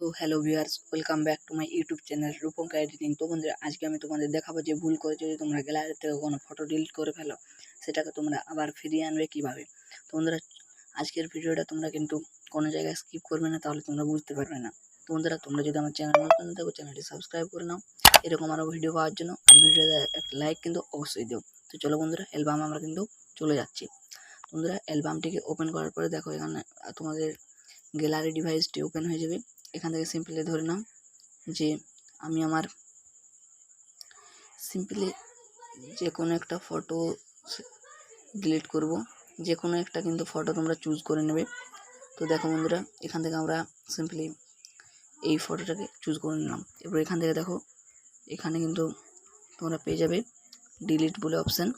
তো hello viewers, welcome back to my YouTube channel Rupanka editing. তো বন্ধুরা, আজকে আমি তোমাদের দেখাবো যে ভুল করে যদি তোমরা গ্যালারি থেকে কোনো ফটো ডিলিট করে ফেলো, সেটাকে তোমরা আবার ফিরিয়ে আনবে কীভাবে। তো বন্ধুরা, আজকের ভিডিওটা তোমরা কিন্তু কোনো জায়গায় স্কিপ করবে না, তাহলে তোমরা বুঝতে পারবে না। তো বন্ধুরা, তোমরা যদি আমার চ্যানেল নতুন থাকো, চ্যানেলটি সাবস্ক্রাইব করে নাও এরকম আরও ভিডিও পাওয়ার জন্য, আর ভিডিওতে একটা লাইক কিন্তু অবশ্যই দিও। তো চলো বন্ধুরা, অ্যালবাম আমরা কিন্তু চলে যাচ্ছি। বন্ধুরা, অ্যালবামটিকে ওপেন করার পরে দেখো এখানে তোমাদের গ্যালারি ডিভাইসটি ওপেন হয়ে যাবে। এখান থেকে সিম্পলি ধরে নাও যে আমি আমার সিম্পলি যে কোনো একটা ফটো ডিলিট করব, যে কোনো একটা কিন্তু ফটো তোমরা চুজ করে নেবে। তো দেখো বন্ধুরা, এখান থেকে আমরা সিম্পলি এই ফটোটাকে চুজ করে নিলাম। এবার এখান থেকে দেখো এখানে কিন্তু তোমরা পেয়ে যাবে ডিলিট বলে অপশান।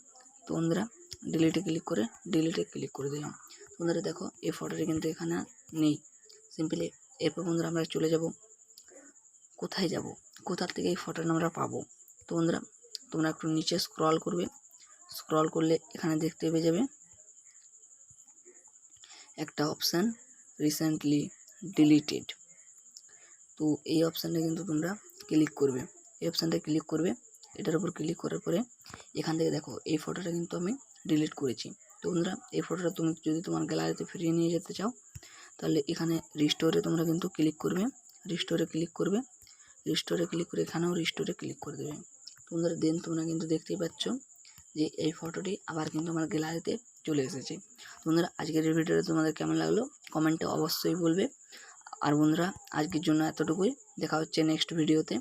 তো বন্ধুরা, ডিলিটে ক্লিক করে দিলাম। বন্ধুরা দেখো, এই ফটোটি কিন্তু এখানে নেই সিম্পলি। এরপর বন্ধুরা আমরা চলে যাব, কোথায় যাব, কোথা থেকে এই ফটোটা আমরা পাবো। তো বন্ধুরা, তোমরা একটু নিচে স্ক্রল করবে, স্ক্রল করলে এখানে দেখতে পেয়ে যাবে একটা অপশান রিসেন্টলি ডিলিটেড। তো এই অপশানটা কিন্তু তোমরা ক্লিক করবে, এই অপশানটা ক্লিক করবে। এটার উপর ক্লিক করার পরে এখান থেকে দেখো এই ফটোটা কিন্তু আমি ডিলিট করেছি। তো বন্ধুরা, এই ফটোটা তুমি যদি তোমার গ্যালারিতে ফিরিয়ে নিয়ে যেতে চাও, তাহলে এখানে রিস্টোরে তোমরা কিন্তু ক্লিক করবে, রিস্টোরে ক্লিক করে এখানেও রিস্টোরে ক্লিক করে দেবে। তোমরা তোমরা কিন্তু দেখতেই পাচ্ছ যে এই ফটোটি আবার কিন্তু আমার গ্যালারিতে চলে এসেছে। বন্ধুরা, আজকের এই ভিডিওটা তোমাদের কেমন লাগলো কমেন্টে অবশ্যই বলবে। আর বন্ধুরা, আজকের জন্য এতটুকুই, দেখা হচ্ছে নেক্সট ভিডিওতে।